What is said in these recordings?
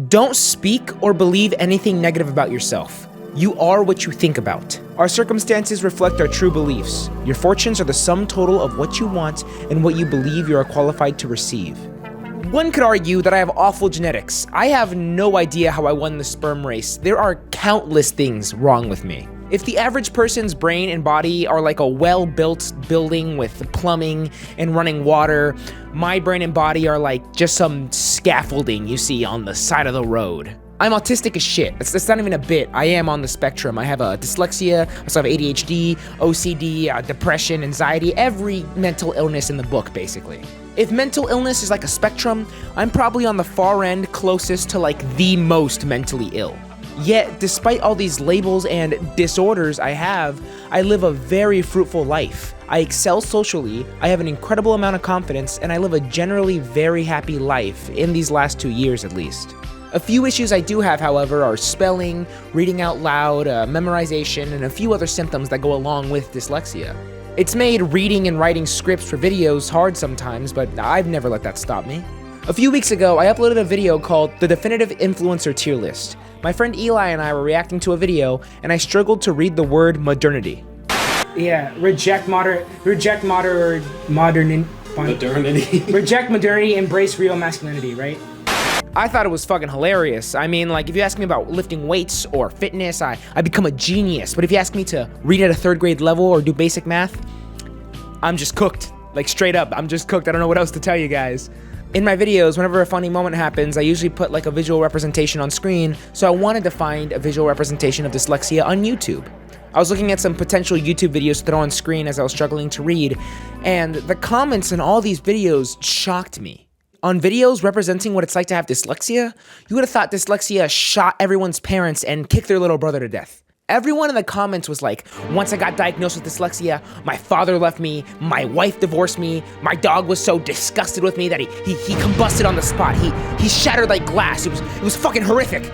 Don't speak or believe anything negative about yourself. You are what you think about. Our circumstances reflect our true beliefs. Your fortunes are the sum total of what you want and what you believe you are qualified to receive. One could argue that I have awful genetics. I have no idea how I won the sperm race. There are countless things wrong with me. If the average person's brain and body are like a well-built building with plumbing and running water, my brain and body are like just some scaffolding you see on the side of the road. I'm autistic as shit. It's not even a bit. I am on the spectrum. I have a dyslexia, I also have ADHD, OCD, depression, anxiety, every mental illness in the book, basically. If mental illness is like a spectrum, I'm probably on the far end closest to like the most mentally ill. Yet, despite all these labels and disorders I live a very fruitful life. I excel socially, I have an incredible amount of confidence, and I live a generally very happy life, in these last 2 years at least. A few issues I do have, however, are spelling, reading out loud, memorization, and a few other symptoms that go along with dyslexia. It's made reading and writing scripts for videos hard sometimes, but I've never let that stop me. A few weeks ago, I uploaded a video called The Definitive Influencer Tier List. My friend Eli and I were reacting to a video, and I struggled to read the word modernity. Yeah, reject modernity. Reject modernity, embrace real masculinity, right? I thought it was fucking hilarious. I mean, like, if you ask me about lifting weights or fitness, I become a genius. But if you ask me to read at a 3rd grade level or do basic math, I'm just cooked. Like, straight up, I'm just cooked. I don't know what else to tell you guys. In my videos, whenever a funny moment happens, I usually put like a visual representation on screen, so I wanted to find a visual representation of dyslexia on YouTube. I was looking at some potential YouTube videos to throw on screen as I was struggling to read, and the comments in all these videos shocked me. On videos representing what it's like to have dyslexia, you would have thought dyslexia shot everyone's parents and kicked their little brother to death. Everyone in the comments was like, once I got diagnosed with dyslexia, my father left me, my wife divorced me, my dog was so disgusted with me that he combusted on the spot. He shattered like glass. It was fucking horrific.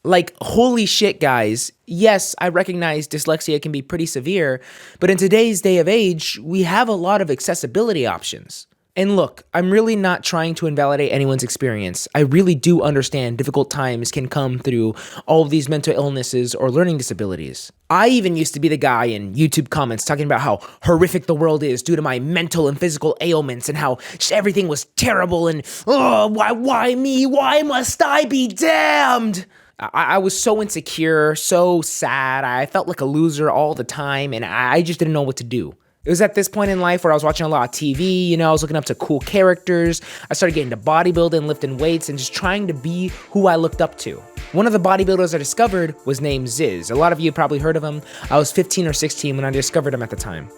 Like, holy shit, guys. Yes, I recognize dyslexia can be pretty severe, but in today's day of age, we have a lot of accessibility options. And look, I'm really not trying to invalidate anyone's experience. I really do understand difficult times can come through all of these mental illnesses or learning disabilities. I even used to be the guy in YouTube comments talking about how horrific the world is due to my mental and physical ailments and how everything was terrible and, oh, why me? Why must I be damned? I was so insecure, so sad. I felt like a loser all the time, and I just didn't know what to do. It was at this point in life where I was watching a lot of TV, I was looking up to cool characters. I started getting to bodybuilding, lifting weights, and just trying to be who I looked up to. One of the bodybuilders I discovered was named Ziz. A lot of you probably heard of him. I was 15 or 16 when I discovered him at the time.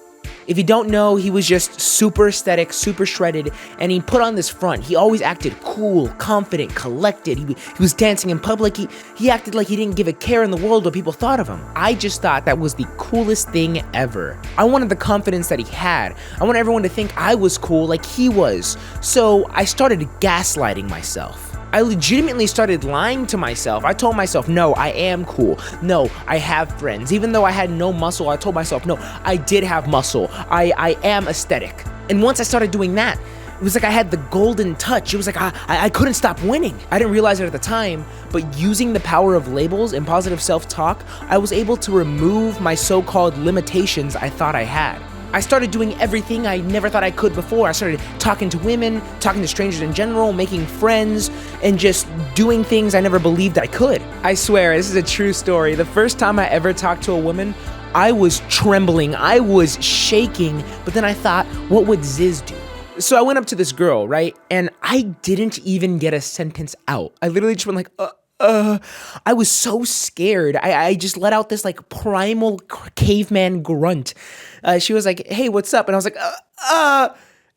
If you don't know, he was just super aesthetic, super shredded, and he put on this front. He always acted cool, confident, collected. He was dancing in public. He acted like he didn't give a care in the world what people thought of him. I just thought that was the coolest thing ever. I wanted the confidence that he had. I wanted everyone to think I was cool like he was. So I started gaslighting myself. I legitimately started lying to myself. I told myself, no, I am cool. No, I have friends. Even though I had no muscle, I told myself, no, I did have muscle. I am aesthetic. And once I started doing that, it was like I had the golden touch. It was like I couldn't stop winning. I didn't realize it at the time, but using the power of labels and positive self-talk, I was able to remove my so-called limitations I thought I had. I started doing everything I never thought I could before. I started talking to women, talking to strangers in general, making friends, and just doing things I never believed I could. I swear, this is a true story. The first time I ever talked to a woman, I was trembling, I was shaking, but then I thought, what would Ziz do? So I went up to this girl, right? And I didn't even get a sentence out. I literally just went like, I was so scared. I just let out this like primal caveman grunt. She was like, hey, what's up? And I was like,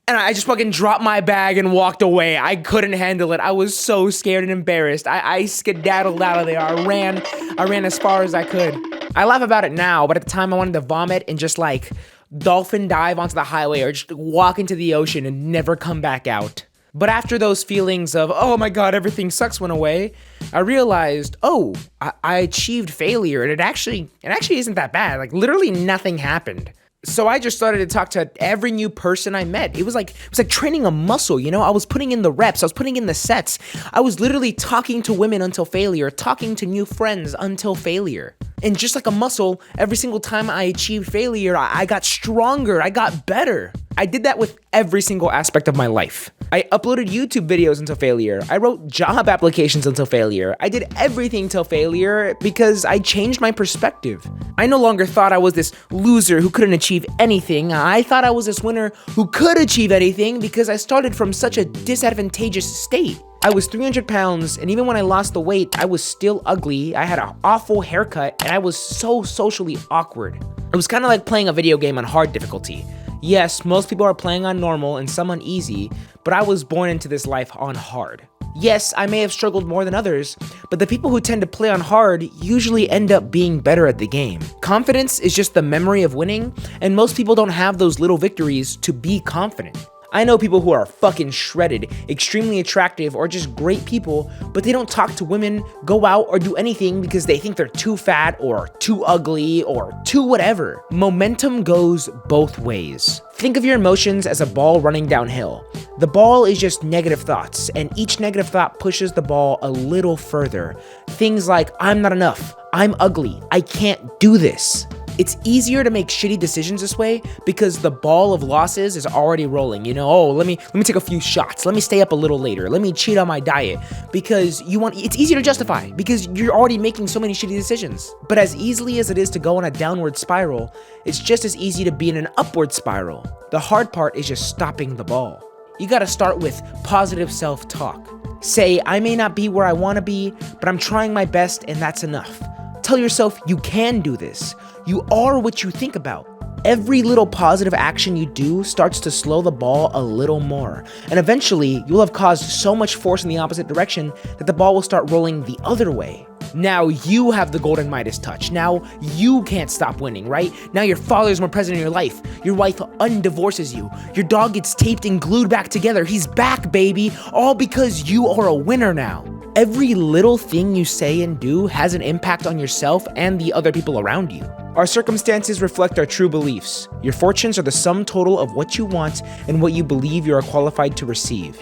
and I just fucking dropped my bag and walked away. I couldn't handle it. I was so scared and embarrassed. I skedaddled out of there. I ran as far as I could. I laugh about it now, but at the time I wanted to vomit and just like dolphin dive onto the highway or just walk into the ocean and never come back out. But after those feelings of, oh my God, everything sucks went away, I realized, I achieved failure, and it actually isn't that bad. Like, literally nothing happened. So I just started to talk to every new person I met. It was like training a muscle, you know? I was putting in the reps, I was putting in the sets. I was literally talking to women until failure, talking to new friends until failure. And just like a muscle, every single time I achieved failure, I got stronger, I got better. I did that with every single aspect of my life. I uploaded YouTube videos until failure. I wrote job applications until failure. I did everything till failure because I changed my perspective. I no longer thought I was this loser who couldn't achieve anything. I thought I was this winner who could achieve anything because I started from such a disadvantageous state. I was 300 pounds, and even when I lost the weight, I was still ugly. I had an awful haircut, and I was so socially awkward. It was kind of like playing a video game on hard difficulty. Yes, most people are playing on normal and some on easy, but I was born into this life on hard. Yes, I may have struggled more than others, but the people who tend to play on hard usually end up being better at the game. Confidence is just the memory of winning, and most people don't have those little victories to be confident. I know people who are fucking shredded, extremely attractive, or just great people, but they don't talk to women, go out, or do anything because they think they're too fat, or too ugly, or too whatever. Momentum goes both ways. Think of your emotions as a ball running downhill. The ball is just negative thoughts, and each negative thought pushes the ball a little further. Things like, I'm not enough, I'm ugly, I can't do this. It's easier to make shitty decisions this way because the ball of losses is already rolling. You know, oh, let me take a few shots. Let me stay up a little later. Let me cheat on my diet because it's easier to justify because you're already making so many shitty decisions. But as easily as it is to go on a downward spiral, it's just as easy to be in an upward spiral. The hard part is just stopping the ball. You gotta start with positive self-talk. Say, I may not be where I wanna be, but I'm trying my best and that's enough. Tell yourself you can do this. You are what you think about. Every little positive action you do starts to slow the ball a little more. And eventually, you'll have caused so much force in the opposite direction that the ball will start rolling the other way. Now you have the golden Midas touch. Now you can't stop winning, right? Now your father's more present in your life. Your wife undivorces you. Your dog gets taped and glued back together. He's back, baby. All because you are a winner now. Every little thing you say and do has an impact on yourself and the other people around you. Our circumstances reflect our true beliefs. Your fortunes are the sum total of what you want and what you believe you are qualified to receive.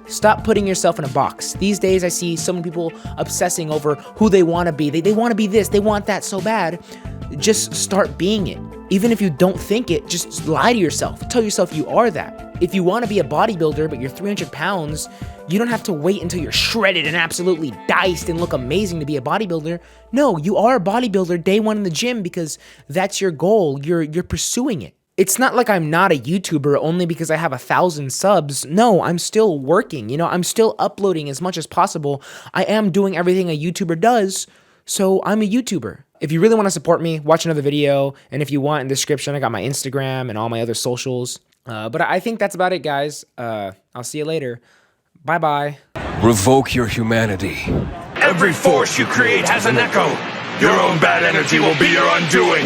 Stop putting yourself in a box. These days I see so many people obsessing over who they want to be. They want to be this, they want that so bad. Just start being it. Even if you don't think it, just lie to yourself. Tell yourself you are that. If you want to be a bodybuilder but you're 300 pounds, you don't have to wait until you're shredded and absolutely diced and look amazing to be a bodybuilder. No, you are a bodybuilder day one in the gym because that's your goal. You're pursuing it. It's not like I'm not a YouTuber only because I have 1,000 subs. No, I'm still working. You know, I'm still uploading as much as possible. I am doing everything a YouTuber does, so I'm a YouTuber. If you really want to support me, watch another video. And if you want, in the description, I got my Instagram and all my other socials. But I think that's about it, guys. I'll see you later. Bye-bye. Revoke your humanity. Every force you create has an echo. Your own bad energy will be your undoing.